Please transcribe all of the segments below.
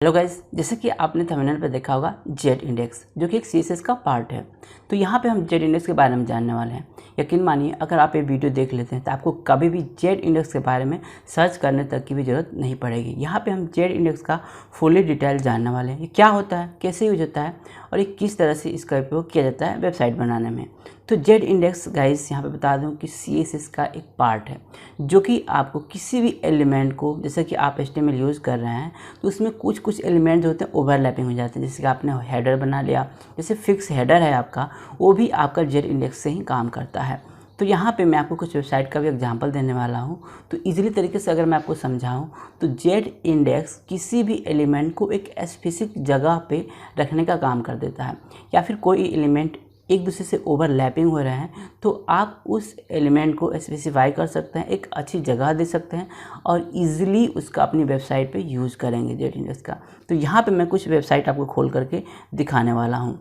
Hello guys, जैसे कि आपने थंबनेल पर देखा होगा जेड इंडेक्स जो कि एक सीएसएस का पार्ट है। तो यहाँ पे हम जेड इंडेक्स के बारे में जानने वाले हैं। यकीन मानिए, अगर आप ये वीडियो देख लेते हैं तो आपको कभी भी जेड इंडेक्स के बारे में सर्च करने तक की भी ज़रूरत नहीं पड़ेगी। यहाँ पे हम जेड इंडेक्स का फुली डिटेल जानने वाले हैं। ये क्या होता है, कैसे यूज होता है और ये किस तरह से इसका उपयोग किया जाता है वेबसाइट बनाने में। तो जेड इंडेक्स गाइस यहाँ पे बता दूं कि सीएसएस का एक पार्ट है जो कि आपको किसी भी एलिमेंट को, जैसे कि आप एचटीएमएल यूज़ कर रहे हैं तो उसमें कुछ एलिमेंट जो होते हैं ओवरलैपिंग हो जाते हैं। जैसे कि आपने हेडर बना लिया, जैसे फिक्स हेडर है आपका, वो भी आपका जेड इंडेक्स से ही काम करता है। तो यहाँ पे मैं आपको कुछ वेबसाइट का भी एग्जांपल देने वाला हूँ। तो इजीली तरीके से अगर मैं आपको समझाऊँ तो जेड इंडेक्स किसी भी एलिमेंट को एक स्पेसिफिक जगह पे रखने का काम कर देता है, या फिर कोई एलिमेंट एक दूसरे से ओवरलैपिंग हो रहे हैं तो आप उस एलिमेंट को स्पेसिफाई कर सकते हैं, एक अच्छी जगह दे सकते हैं और इजीली उसका अपनी वेबसाइट पे यूज़ करेंगे जेड इंडेक्स का। तो यहाँ पे मैं कुछ वेबसाइट आपको खोल करके दिखाने वाला हूँ।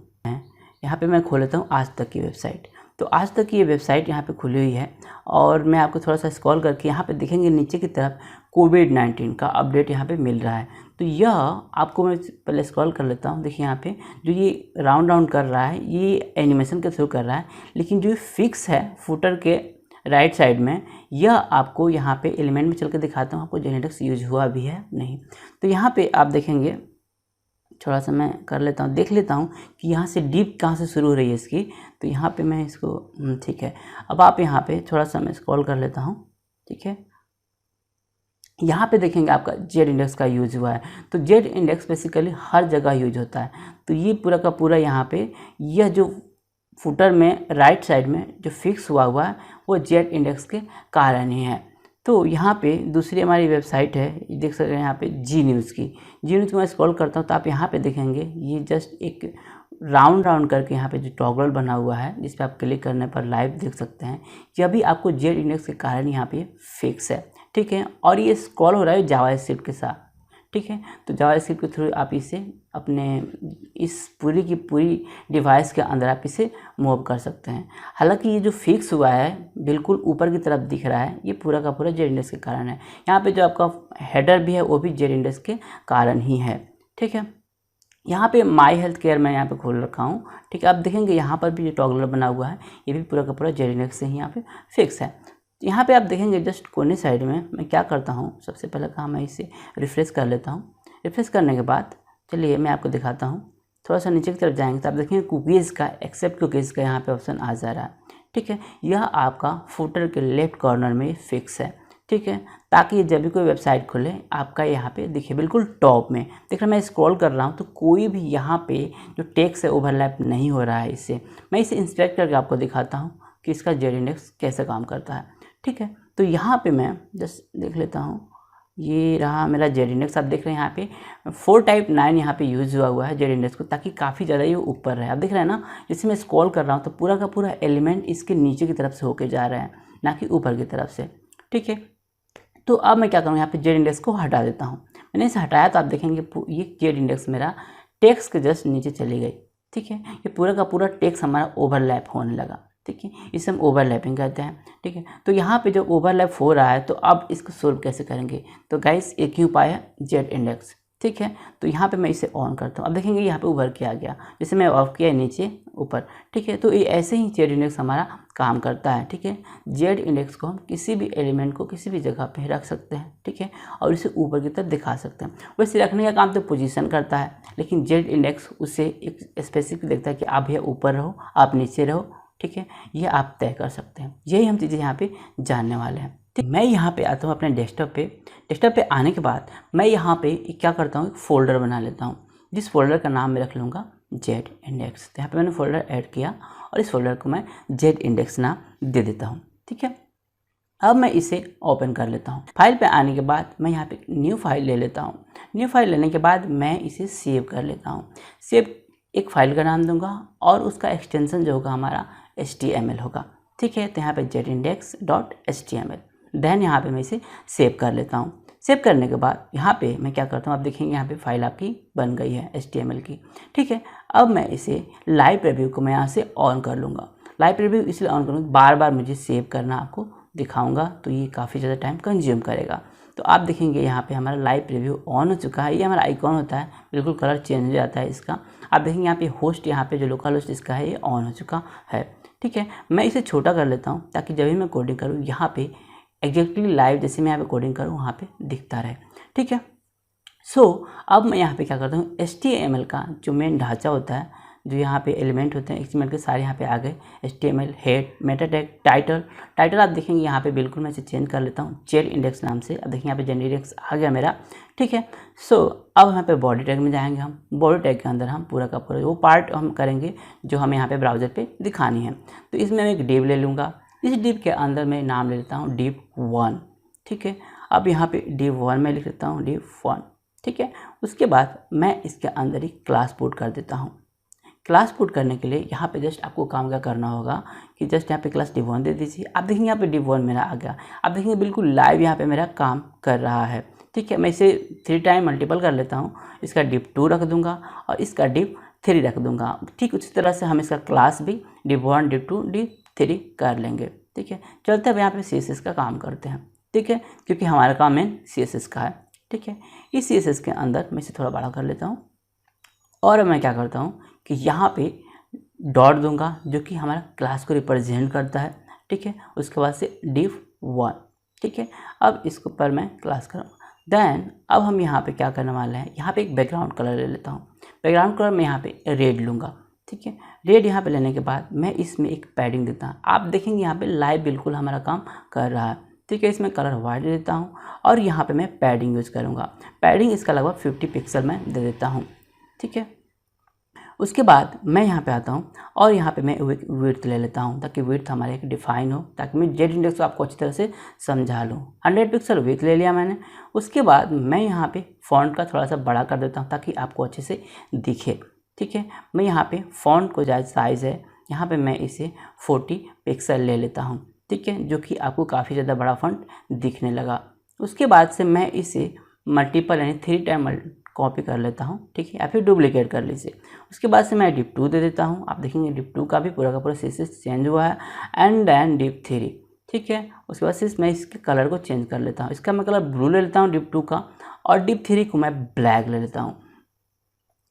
यहाँ पे मैं खोल लेता हूँ आज तक की वेबसाइट। तो आज तक की ये वेबसाइट यहाँ पे खुली हुई है और मैं आपको थोड़ा सा स्क्रॉल करके यहाँ पे देखेंगे नीचे की तरफ कोविड-19 का अपडेट यहाँ पे मिल रहा है। तो यह आपको मैं पहले स्क्रॉल कर लेता हूँ। देखिए यहाँ पे जो ये राउंड कर रहा है ये एनिमेशन के थ्रू कर रहा है, लेकिन जो फिक्स है फुटर के राइट साइड में, यह आपको यहाँ पे एलिमेंट में चल के दिखाता हूँ आपको जेड इंडेक्स यूज हुआ भी है नहीं। तो यहाँ पे आप देखेंगे, थोड़ा सा मैं कर लेता हूँ, देख लेता हूँ कि यहाँ से डीप कहाँ से शुरू हो रही है इसकी। तो यहाँ पे मैं इसको ठीक है, अब आप यहाँ पे थोड़ा सा मैं स्क्रॉल कर लेता हूँ। ठीक है, यहाँ पे देखेंगे आपका जेड इंडेक्स का यूज हुआ है। तो जेड इंडेक्स बेसिकली हर जगह यूज होता है। तो ये पूरा का पूरा यहाँ पे यह जो फुटर में राइट साइड में जो फिक्स हुआ है वो जेड इंडेक्स के कारण ही है। तो यहाँ पे दूसरी हमारी वेबसाइट है, देख सकते हैं यहाँ पे जी न्यूज़ की। जी न्यूज़ में स्क्रॉल करता हूँ तो आप यहाँ पे देखेंगे ये जस्ट एक राउंड करके यहाँ पे जो टॉगल बना हुआ है जिस पे आप क्लिक करने पर लाइव देख सकते हैं। यह भी आपको जेड इंडेक्स के कारण यहाँ पे फिक्स है। ठीक है, और ये स्क्रॉल हो रहा है जावास्क्रिप्ट के साथ। ठीक है, तो जावास्क्रिप्ट के थ्रू आप इसे अपने इस पूरी की पूरी डिवाइस के अंदर आप इसे मूव कर सकते हैं। हालांकि ये जो फिक्स हुआ है बिल्कुल ऊपर की तरफ दिख रहा है, ये पूरा का पूरा जेड इंडेक्स के कारण है। यहाँ पे जो आपका हेडर भी है वो भी जेड इंडेक्स के कारण ही है। ठीक है, यहाँ पे माई हेल्थ केयर मैं यहाँ पे खोल रखा हूँ। ठीक है, आप देखेंगे यहाँ पर भी जो टॉगलर बना हुआ है ये भी पूरा का पूरा जेड इंडेक्स से ही यहाँ पे फिक्स है। यहाँ पे आप देखेंगे जस्ट कोने साइड में मैं क्या करता हूँ, सबसे पहले काम मैं इसे रिफ्रेश कर लेता हूँ। रिफ्रेश करने के बाद चलिए मैं आपको दिखाता हूँ। थोड़ा सा नीचे की तरफ जाएंगे तो आप देखेंगे कुकीज़ का, एक्सेप्ट कुकीज़ का यहाँ पे ऑप्शन आ जा रहा है। ठीक है, यह आपका फुटर के लेफ्ट कॉर्नर में फिक्स है। ठीक है, ताकि जब भी कोई वेबसाइट खोले आपका यहाँ पे दिखे बिल्कुल टॉप में। देख रहे मैं स्क्रॉल कर रहा हूँ तो कोई भी यहाँ पे जो टेक्स्ट है ओवरलैप नहीं हो रहा है। इससे मैं इसे इंस्पेक्ट करके आपको दिखाता हूँ कि इसका जेड इंडेक्स कैसे काम करता है। ठीक है, तो यहाँ पे मैं जस्ट देख लेता हूँ, ये रहा मेरा जेड इंडेक्स। आप देख रहे हैं यहाँ पे 4type9 यहाँ पे यूज़ हुआ है जेड इंडेक्स को, ताकि काफ़ी ज़्यादा ये ऊपर रहे। आप देख रहे हैं ना, जैसे मैं स्क्रॉल कर रहा हूँ तो पूरा का पूरा एलिमेंट इसके नीचे की तरफ से होके जा रहा है, ना कि ऊपर की तरफ से। ठीक है, तो अब मैं क्या करूँ, यहाँ पे जेड इंडेक्स को हटा देता हूँ। मैंने इसे हटाया तो आप देखेंगे ये जेड इंडेक्स मेरा टेक्स्ट के जस्ट नीचे चली गई। ठीक है, ये पूरा का पूरा टेक्स्ट हमारा ओवरलैप होने लगा। ठीक है, इसे हम ओवरलैपिंग कहते हैं। ठीक है, तो यहाँ पे जो ओवरलैप हो रहा है तो अब इसको सोल्व कैसे करेंगे, तो गाइस एक ही उपाय है, जेड इंडेक्स। ठीक है, तो यहाँ पे मैं इसे ऑन करता हूँ। अब देखेंगे यहाँ पे उभर के आ गया, जैसे मैं ऑफ किया नीचे ऊपर। ठीक है, तो ये ऐसे ही जेड इंडेक्स हमारा काम करता है। ठीक है, जेड इंडेक्स को हम किसी भी एलिमेंट को किसी भी जगह पे रख सकते हैं। ठीक है, और इसे ऊपर की तरफ दिखा सकते हैं। वैसे रखने का काम तो पोजीशन करता है, लेकिन जेड इंडेक्स उसे एक स्पेसिफिक देखता है कि आप यह ऊपर रहो, आप नीचे रहो। ठीक है, ये आप तय कर सकते हैं। यही हम चीज़ें यहाँ पे जानने वाले हैं। ठीक, मैं यहाँ पे आता हूँ अपने डेस्कटॉप पे। डेस्कटॉप पे आने के बाद मैं यहाँ पे क्या करता हूँ, एक फ़ोल्डर बना लेता हूँ, जिस फोल्डर का नाम मैं रख लूँगा जेड इंडेक्स। तो यहाँ पे मैंने फोल्डर ऐड किया और इस फोल्डर को मैं जेड इंडेक्स नाम दे देता हूँ। ठीक है, अब मैं इसे ओपन कर लेता हूँ। फाइल पे आने के बाद मैं यहाँ पे न्यू फाइल ले लेता हूँ। न्यू फाइल लेने के बाद मैं इसे सेव कर लेता हूँ। सेव एक फाइल का नाम दूंगा और उसका एक्सटेंशन जो होगा हमारा HTML होगा। ठीक है, तो यहाँ पे jetindex.html, देन यहाँ पे मैं इसे सेव कर लेता हूँ। सेव करने के बाद यहाँ पे मैं क्या करता हूँ, आप देखेंगे यहाँ पे फाइल आपकी बन गई है HTML की। ठीक है, अब मैं इसे लाइव प्रीव्यू को मैं यहाँ से ऑन कर लूँगा। लाइव प्रीव्यू इसलिए ऑन करूँगा, बार बार मुझे सेव करना आपको दिखाऊँगा तो ये काफ़ी ज़्यादा टाइम कंज्यूम करेगा। तो आप देखेंगे यहाँ पे हमारा लाइव प्रीव्यू ऑन हो चुका है। ये हमारा आइकॉन होता है, बिल्कुल कलर चेंज हो जाता है इसका। आप देखेंगे यहाँ पे होस्ट, यहाँ पे जो लोकल होस्ट इसका है ये ऑन हो चुका है। ठीक है, मैं इसे छोटा कर लेता हूँ ताकि जब भी मैं कोडिंग करूँ यहाँ पे एग्जैक्टली लाइव जैसे मैं यहाँ पे कोडिंग करूँ वहाँ पे दिखता रहे। ठीक है, अब मैं यहाँ पे क्या करता हूँ, HTML का जो मेन ढांचा होता है, जो यहाँ पे एलिमेंट होते हैं HTML के सारे यहाँ पे आ गए। HTML, head, Meta tag, title आप देखेंगे यहाँ पे बिल्कुल मैं इसे चेंज कर लेता हूँ जेड इंडेक्स नाम से। अब देखिए यहाँ पे जेड इंडेक्स आ गया मेरा। ठीक है, अब यहाँ पे बॉडी टैग में जाएंगे हम। बॉडी टैग के अंदर हम पूरा का पूरा वो पार्ट हम करेंगे जो हमें यहाँ पे ब्राउज़र पे दिखानी है। तो इसमें मैं एक डिव ले लूँगा। इस डिव के अंदर मैं नाम ले लेता हूँ div1। ठीक है, अब यहाँ पे div1 में लिख लेता हूँ div1। ठीक है, उसके बाद मैं इसके अंदर एक क्लास पुट कर देता हूँ। क्लास पुट करने के लिए यहाँ पे जस्ट आपको काम क्या करना होगा कि जस्ट यहाँ पे क्लास div1 दे दीजिए। आप देखेंगे यहाँ पे div1 मेरा आ गया। आप देखेंगे बिल्कुल लाइव यहाँ पे मेरा काम कर रहा है। ठीक है, मैं इसे 3 टाइम मल्टीपल कर लेता हूँ। इसका div2 रख दूंगा और इसका div3 रख दूंगा। ठीक उसी तरह से हम इसका क्लास भी div1, div2, div3 कर लेंगे। ठीक है, चलते अब यहाँ पे CSS का काम करते हैं। ठीक है, क्योंकि हमारा काम मेन CSS का है। ठीक है, इस CSS के अंदर मैं इसे थोड़ा बड़ा कर लेता हूँ और मैं क्या करता हूँ कि यहाँ पे डॉट दूंगा जो कि हमारा क्लास को रिप्रेजेंट करता है। ठीक है, उसके बाद से div1। ठीक है, अब इसके ऊपर मैं क्लास करूँगा। देन अब हम यहाँ पे क्या करने वाले हैं, यहाँ पे एक बैकग्राउंड कलर ले लेता हूँ। बैकग्राउंड कलर मैं यहाँ पे रेड लूँगा। ठीक है, रेड यहाँ पे लेने के बाद मैं इसमें एक पैडिंग देता हूँ। आप देखेंगे यहाँ पे लाइव बिल्कुल हमारा काम कर रहा है। ठीक है, इसमें कलर वाइट दे देता हूँ और यहाँ पे मैं पैडिंग यूज़ करूँगा। पैडिंग इसका लगभग 50 पिक्सल में दे देता हूँ। ठीक है, उसके बाद मैं यहाँ पे आता हूँ और यहाँ पे मैं विड्थ ले लेता हूँ ताकि विड्थ हमारे एक डिफाइन हो, ताकि मैं जेड इंडेक्स को आपको अच्छी तरह से समझा लूँ। 100 पिक्सल विड्थ ले लिया मैंने। उसके बाद मैं यहाँ पे फॉन्ट का थोड़ा सा बड़ा कर देता हूँ ताकि आपको अच्छे से दिखे। ठीक है, मैं यहाँ पे फॉन्ट को जो साइज़ है यहाँ पे मैं इसे 40 पिक्सल ले लेता हूँ। ठीक है, जो कि आपको काफ़ी ज़्यादा बड़ा फॉन्ट दिखने लगा। उसके बाद से मैं इसे मल्टीपल यानी 3 टाइम कॉपी कर लेता हूँ। ठीक है, या फिर डुप्लीकेट कर लीजिए। उसके बाद से मैं div2 दे देता हूँ। आप देखेंगे div2 का भी पूरा का पूरा CSS चेंज हुआ है। And then div3। ठीक है, उसके बाद से मैं इसके कलर को चेंज कर लेता हूँ। इसका मैं कलर ब्लू ले लेता हूँ div2 का और div3 को मैं ब्लैक ले लेता हूँ।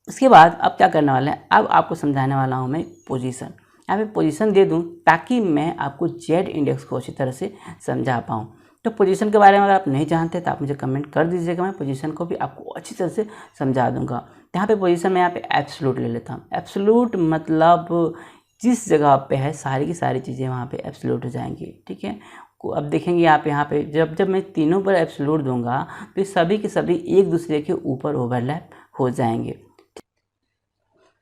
उसके बाद अब क्या करने वाले हैं, अब आपको समझाने वाला हूँ मैं पोजीशन। यहाँ पे पोजीशन दे दूँ ताकि मैं आपको जेड इंडेक्स को अच्छी तरह से समझा पाऊँ। तो पोजीशन के बारे में अगर आप नहीं जानते तो आप मुझे कमेंट कर दीजिएगा, मैं पोजीशन को भी आपको अच्छी तरह से समझा दूंगा। यहाँ पे पोजीशन में यहाँ पे एब्सोल्यूट ले लेता हूँ। एब्सोल्यूट मतलब जिस जगह पे है सारी की सारी चीज़ें वहाँ पे एब्सोल्यूट हो जाएंगी। ठीक है, अब देखेंगे यहाँ पे जब मैं तीनों पर एब्सोल्यूट दूंगा तो सभी के सभी एक दूसरे के ऊपर ओवरलैप हो जाएंगे।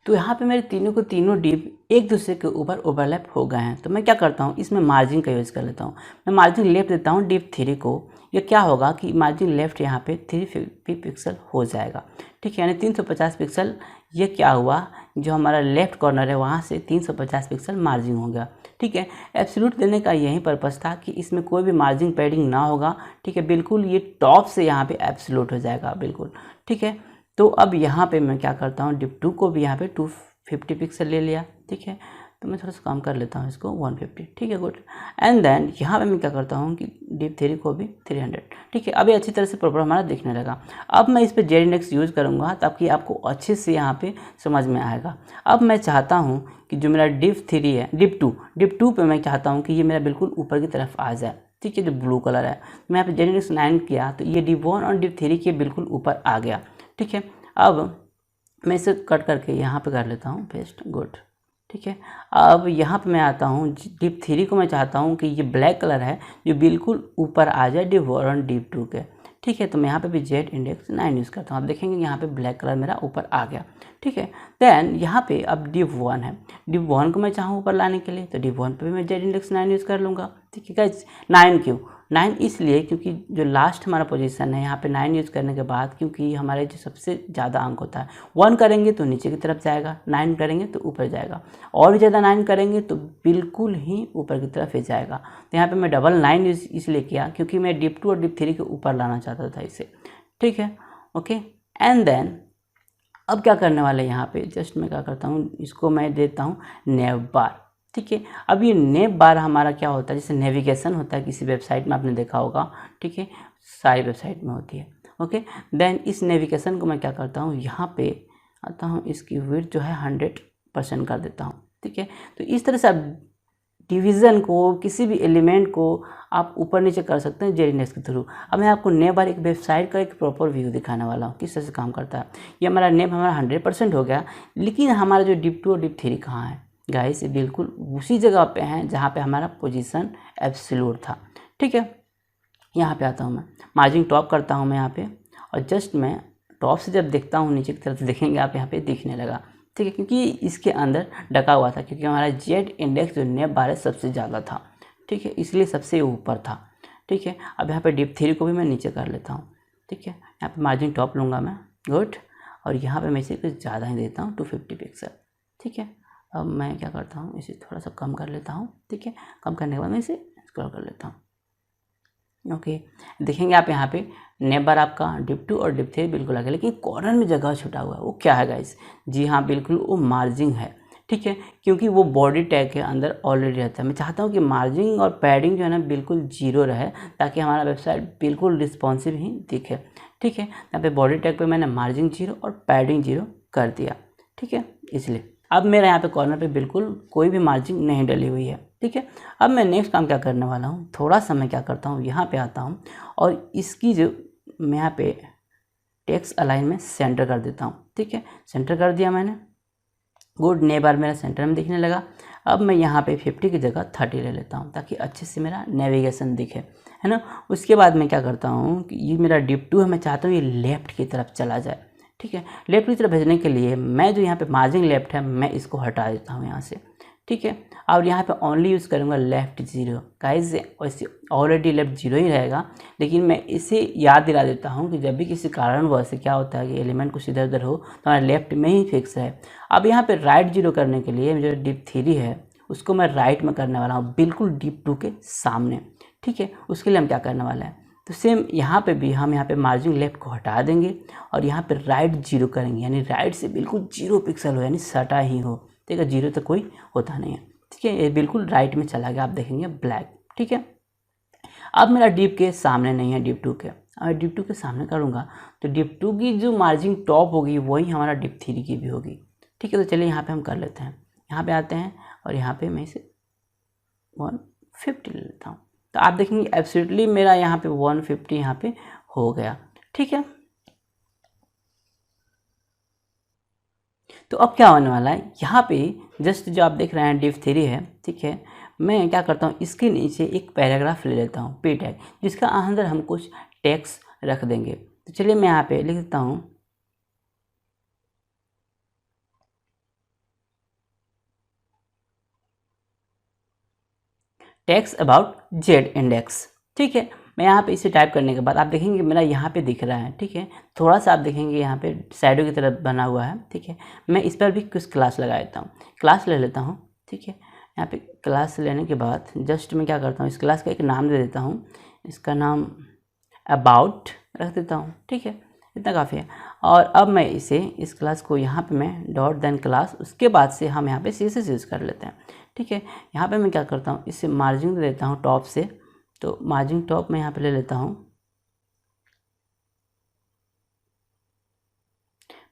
तो यहाँ पे मेरे तीनों को तीनों डिव एक दूसरे के ऊपर ओवरलैप हो गए हैं। तो मैं क्या करता हूँ, इसमें मार्जिन का यूज़ कर लेता हूँ। मैं मार्जिन लेफ्ट देता हूँ div3 को। ये क्या होगा कि मार्जिन लेफ्ट यहाँ पे 350 पिक्सल हो जाएगा। ठीक है, यानी 350 पिक्सल। ये क्या हुआ, जो हमारा लेफ्ट कॉर्नर है वहाँ से 350 पिक्सल मार्जिन हो गया। ठीक है, एब्सोल्यूट देने का यही पर्पज़ था कि इसमें कोई भी मार्जिन पैडिंग ना होगा। ठीक है, बिल्कुल ये टॉप से यहाँ पे एब्सोल्यूट हो जाएगा बिल्कुल। ठीक है, तो अब यहाँ पे मैं क्या करता हूँ, div2 को भी यहाँ पे 250 पिक्सल ले लिया। ठीक है, तो मैं थोड़ा सा कम कर लेता हूँ इसको 150। ठीक है, गुड। एंड देन यहाँ पे मैं क्या करता हूँ कि div3 को भी 300। ठीक है, अभी अच्छी तरह से प्रॉपर हमारा दिखने लगा। अब मैं इस पर जेड इंडेक्स यूज़ करूँगा ताकि आपको अच्छे से यहाँ पे समझ में आएगा। अब मैं चाहता हूँ कि जो मेरा div3 है, div2 पे मैं चाहता हूँ कि ये मेरा बिल्कुल ऊपर की तरफ आ जाए। ठीक है, जो ब्लू कलर है, मैं यहाँ पे जेड इंडेक्स 9 किया तो ये div1 और div3 के बिल्कुल ऊपर आ गया। ठीक है, अब मैं इसे कट करके यहाँ पे कर लेता हूँ पेस्ट। गुड। ठीक है, अब यहाँ पे मैं आता हूँ div3 को मैं चाहता हूँ कि ये ब्लैक कलर है जो बिल्कुल ऊपर आ जाए div1 और div2 के। ठीक है, तो मैं यहाँ पे भी जेड इंडेक्स 9 यूज़ करता हूँ। आप देखेंगे यहाँ पे ब्लैक कलर मेरा ऊपर आ गया। ठीक है, देन यहाँ पे अब div1 है। div1 को मैं चाहूँ ऊपर लाने के लिए तो div1 पे भी मैं जेड इंडेक्स 9 यूज़ कर लूँगा। ठीक है गाइस, 9 क्यों, 9 इसलिए क्योंकि जो लास्ट हमारा पोजीशन है यहाँ पे 9 यूज़ करने के बाद, क्योंकि हमारे जो सबसे ज़्यादा अंक होता है 1 करेंगे तो नीचे की तरफ जाएगा, 9 करेंगे तो ऊपर जाएगा, और भी ज़्यादा 9 करेंगे तो बिल्कुल ही ऊपर की तरफ ही जाएगा। तो यहाँ पे मैं डबल 9 यूज़ इसलिए किया क्योंकि मैं div2 और div3 के ऊपर लाना चाहता था इसे। ठीक है, ओके। एंड देन अब क्या करने वाले हैं, यहाँ पे जस्ट मैं क्या करता हूँ, इसको मैं देता हूँ नेव बार। ठीक है, अब ये नेव बार हमारा क्या होता है, जैसे नेविगेशन होता है किसी वेबसाइट में आपने देखा होगा। ठीक है, सारी वेबसाइट में होती है। ओके, देन इस नेविगेशन को मैं क्या करता हूँ, यहाँ पे आता हूँ, इसकी विड्थ जो है 100% कर देता हूँ। ठीक है, तो इस तरह से आप डिवीज़न को, किसी भी एलिमेंट को आप ऊपर नीचे कर सकते हैं जेड इंडेक्स के थ्रू। अब मैं आपको नेम बार एक वेबसाइट का एक प्रॉपर व्यू दिखाने वाला हूँ किस तरह से काम करता है। ये हमारा नेम हमारा 100% हो गया, लेकिन हमारा जो डिप 2 और डिप 3 कहाँ है गाइस, ये बिल्कुल उसी जगह पे हैं जहाँ पे हमारा पोजीशन एब्सोल्यूट था। ठीक है, यहाँ पे आता हूँ मैं, मार्जिन टॉप करता हूँ मैं यहाँ पे, और जस्ट मैं टॉप से जब देखता हूँ नीचे की तरफ देखेंगे आप यहाँ पे दिखने लगा। ठीक है, क्योंकि इसके अंदर ढका हुआ था, क्योंकि हमारा जेड इंडेक्स जो नेम बार सबसे ज़्यादा था। ठीक है, इसलिए सबसे ऊपर था। ठीक है, अब यहाँ पे डिप 3 को भी मैं नीचे कर लेता हूँ। ठीक है, यहाँ पे मार्जिन टॉप लूँगा मैं, गुड, और यहाँ पे मैं इसे कुछ ज़्यादा ही देता हूँ 250 पिक्सल। ठीक है, अब मैं क्या करता हूँ, इसे थोड़ा सा कम कर लेता हूँ। ठीक है, कम करने के बाद मैं इसे स्क्रॉल कर लेता हूँ। ओके, देखेंगे आप यहाँ पे नेम बार आपका डिप 2 और डिप 3 बिल्कुल आ गया, लेकिन कॉर्नर में जगह छुटा हुआ है, वो क्या है गाइस? जी हाँ, बिल्कुल वो मार्जिन है। ठीक है, क्योंकि वो बॉडी टैग के अंदर ऑलरेडी रहता है। मैं चाहता हूँ कि मार्जिन और पैडिंग जो है ना बिल्कुल जीरो रहे, ताकि हमारा वेबसाइट बिल्कुल रिस्पॉन्सिव ही दिखे। ठीक है, यहाँ पे बॉडी टैग पे मैंने मार्जिन 0 और पैडिंग 0 कर दिया। ठीक है, इसलिए अब मेरा यहाँ पे कॉर्नर पे बिल्कुल कोई भी मार्जिन नहीं डली हुई है। ठीक है, अब मैं नेक्स्ट काम क्या करने वाला हूँ, थोड़ा सा मैं क्या करता हूँ, यहाँ पे आता हूँ और इसकी जो मैं यहाँ पे टेक्स्ट अलाइन में सेंटर कर देता हूँ। ठीक है, सेंटर कर दिया मैंने, गुड, नेम बार मेरा सेंटर में दिखने लगा। अब मैं यहाँ पे 50 की जगह 30 ले लेता हूँ, ताकि अच्छे से मेरा नेविगेशन दिखे, है ना। उसके बाद मैं क्या करता हूँ कि ये मेरा डिप 2 है, मैं चाहता हूँ ये लेफ़्ट की तरफ चला जाए। ठीक है, लेफ़्ट की तरफ भेजने के लिए मैं जो यहाँ पे मार्जिन लेफ़्ट है मैं इसको हटा देता हूँ यहाँ से। ठीक है, और यहाँ पे ओनली यूज़ करूँगा लेफ़्ट 0। गाइस वैसे ऑलरेडी लेफ़्ट 0 ही रहेगा, लेकिन मैं इसे याद दिला देता हूँ कि जब भी किसी कारणवश से क्या होता है कि एलिमेंट कुछ इधर उधर हो तो हमारा लेफ़्ट में ही फिक्स है। अब यहाँ पे राइट 0 करने के लिए जो डिप 3 है उसको मैं राइट में करने वाला हूँ, बिल्कुल डिप 2 के सामने। ठीक है, उसके लिए हम क्या करने वाले हैं, तो सेम यहाँ पे भी हम यहाँ पे मार्जिन लेफ़्ट को हटा देंगे और यहाँ पे राइट 0 करेंगे, यानी राइट से बिल्कुल 0 पिक्सल हो, यानी सटा ही हो। ठीक है, 0 तो कोई होता नहीं है। ठीक है, ये बिल्कुल राइट में चला गया, आप देखेंगे ब्लैक। ठीक है, अब मेरा डिप के सामने नहीं है डिप 2 के, अगर डिप 2 के सामने करूँगा तो डिप 2 की जो मार्जिन टॉप होगी वही हमारा डिप 3 की भी होगी। ठीक है, तो चलिए यहाँ पे हम कर लेते हैं, यहाँ पे आते हैं और यहाँ पे मैं इसे 150 ले लेता हूँ, तो आप देखेंगे एब्सोल्युटली मेरा यहाँ पे 150 यहाँ पे हो गया। ठीक है, तो अब क्या होने वाला है, यहाँ पे जस्ट जो आप देख रहे हैं डिप 3 है। ठीक है, मैं क्या करता हूँ, इसके नीचे एक पैराग्राफ ले लेता हूँ पी टैग, जिसका अंदर हम कुछ टेक्स्ट रख देंगे। तो चलिए मैं यहाँ पे लिख देता हूँ टेक्स्ट अबाउट जेड इंडेक्स। ठीक है, मैं यहाँ पे इसे टाइप करने के बाद आप देखेंगे मेरा यहाँ पे दिख रहा है। ठीक है, थोड़ा सा आप देखेंगे यहाँ पे शैडो की तरह बना हुआ है। ठीक है, मैं इस पर भी कुछ क्लास लगा देता हूँ, क्लास ले लेता हूँ। ठीक है, यहाँ पे क्लास लेने के बाद जस्ट मैं क्या करता हूँ, इस क्लास का एक नाम दे देता हूँ, इसका नाम अबाउट रख देता हूँ। ठीक है, इतना काफ़ी है। और अब मैं इसे इस क्लास को यहाँ पे मैं डॉट देन क्लास, उसके बाद से हम यहाँ पे CSS यूज़ कर लेते हैं। ठीक है, यहाँ पे मैं क्या करता हूँ, इसे मार्जिन दे देता हूँ टॉप से, तो मार्जिन टॉप मैं यहाँ पे ले लेता हूँ।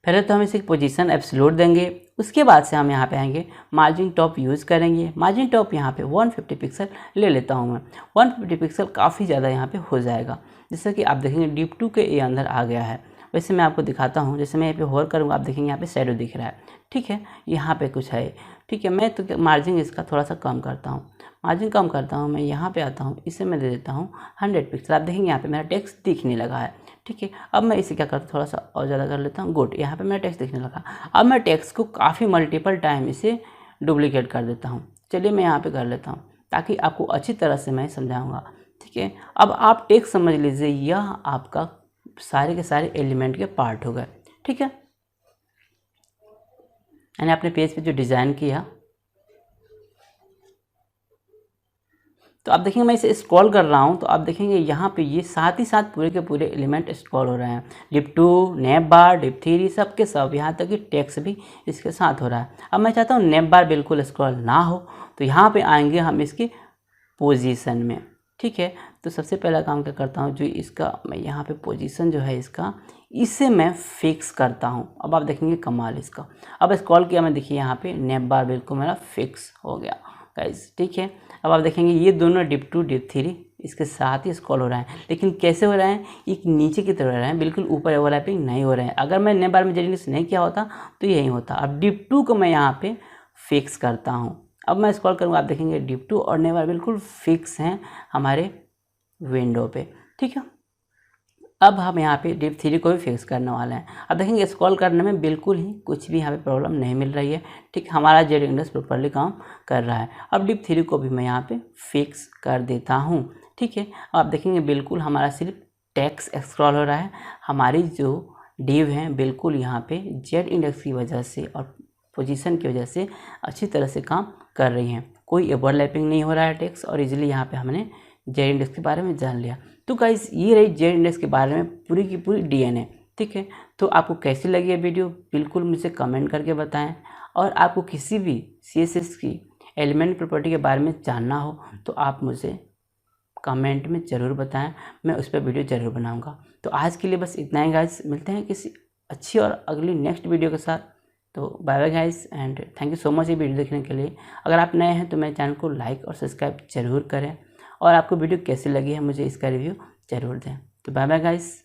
पहले तो हम इसे पोजीशन एब्सोल्यूट देंगे, उसके बाद से हम यहाँ पे आएंगे मार्जिन टॉप यूज़ करेंगे। मार्जिन टॉप यहाँ पे 150 पिक्सल ले लेता हूँ मैं, 150 पिक्सल काफ़ी ज़्यादा यहाँ पे हो जाएगा। जैसे कि आप देखेंगे डिप 2 के ये अंदर आ गया है। वैसे मैं आपको दिखाता हूँ, जैसे मैं यहाँ पे होल्ड करूँगा, आप देखेंगे यहाँ पे शैडो दिख रहा है। ठीक है, यहाँ पे कुछ है। ठीक है, मैं तो मार्जिन इसका थोड़ा सा कम करता हूँ, मार्जिन कम करता हूँ, मैं यहाँ पे आता हूँ, इसे मैं दे देता हूँ 100 पिक्सल। आप देखेंगे यहाँ पे मेरा टेक्स्ट दिखने लगा है। ठीक है, अब मैं इसे क्या करता हूँ, थोड़ा सा और ज़्यादा कर लेता हूँ, गुड, यहाँ पे मेरा टेक्स्ट दिखने लगा। अब मैं टेक्स्ट को काफ़ी मल्टीपल टाइम इसे डुप्लीकेट कर देता हूँ। चलिए मैं यहाँ पे कर लेता हूँ, ताकि आपको अच्छी तरह से मैं समझाऊँगा। ठीक है, अब आप टेक्स्ट समझ लीजिए, यह आपका सारे के सारे एलिमेंट के पार्ट हो गए। ठीक है, मैंने अपने पेज पे जो डिज़ाइन किया, तो आप देखेंगे मैं इसे स्क्रॉल कर रहा हूँ, तो आप देखेंगे यहाँ पे ये साथ ही साथ पूरे के पूरे एलिमेंट स्क्रॉल हो रहे हैं। डिप 2, नेम बार, डिप 3, सब के सब, यहाँ तक कि टेक्स्ट भी इसके साथ हो रहा है। अब मैं चाहता हूँ नेम बार बिल्कुल स्क्रॉल ना हो, तो यहाँ पे आएंगे हम इसकी पोजीशन में। ठीक है, तो सबसे पहला काम क्या करता हूँ, जो इसका मैं यहाँ पे पोजीशन जो है इसका, इसे मैं फिक्स करता हूँ। अब आप देखेंगे कमाल इसका। अब स्क्रॉल किया मैं, देखिए यहाँ पे नेप बार बिल्कुल मेरा फिक्स हो गया गाइस, ठीक है। अब आप देखेंगे ये दोनों डिप 2 डिप 3 इसके साथ ही स्क्रॉल हो रहा है, लेकिन कैसे हो रहा है, एक नीचे की तरफ हो रहा है, बिल्कुल ऊपर ओवरलैपिंग नहीं हो रहा है। अगर मैं नेप बार में जेड नहीं किया होता तो यही होता। अब डिप 2 को मैं यहाँ पे फिक्स करता हूँ। अब मैं स्क्रॉल करूँगा, आप देखेंगे डिप 2 और नेप बार बिल्कुल फिक्स हैं हमारे विंडो पे, ठीक है। अब हम यहाँ पे डिप 3 को भी फिक्स करने वाले हैं। अब देखेंगे स्क्रॉल करने में बिल्कुल ही कुछ भी यहाँ पे प्रॉब्लम नहीं मिल रही है, ठीक। हमारा जेड इंडेक्स प्रॉपर्ली काम कर रहा है। अब डिप 3 को भी मैं यहाँ पे फिक्स कर देता हूँ, ठीक है। आप देखेंगे बिल्कुल हमारा सिर्फ टेक्स्ट स्क्रॉल हो रहा है। हमारी जो डिव हैं बिल्कुल यहाँ पे जेड इंडेक्स की वजह से और पोजीशन की वजह से अच्छी तरह से काम कर रही हैं। कोई ओवरलैपिंग नहीं हो रहा है टेक्स्ट, और इजीली यहाँ पे हमने जेड इंडेक्स के बारे में जान लिया। तो गाइस ये रही जेड इंडेक्स के बारे में पूरी की पूरी डीएनए, ठीक है। तो आपको कैसी लगी है वीडियो, बिल्कुल मुझे कमेंट करके बताएं। और आपको किसी भी सीएसएस की एलिमेंट प्रॉपर्टी के बारे में जानना हो तो आप मुझे कमेंट में ज़रूर बताएं, मैं उस पर वीडियो ज़रूर बनाऊंगा। तो आज के लिए बस इतना ही गाइस, मिलते हैं किसी अच्छी और अगली नेक्स्ट वीडियो के साथ। तो bye bye guys and thank you so much ये वीडियो देखने के लिए। अगर आप नए हैं तो मेरे चैनल को लाइक और सब्सक्राइब ज़रूर करें, और आपको वीडियो कैसी लगी है मुझे इसका रिव्यू ज़रूर दें। तो बाय बाय गाइस।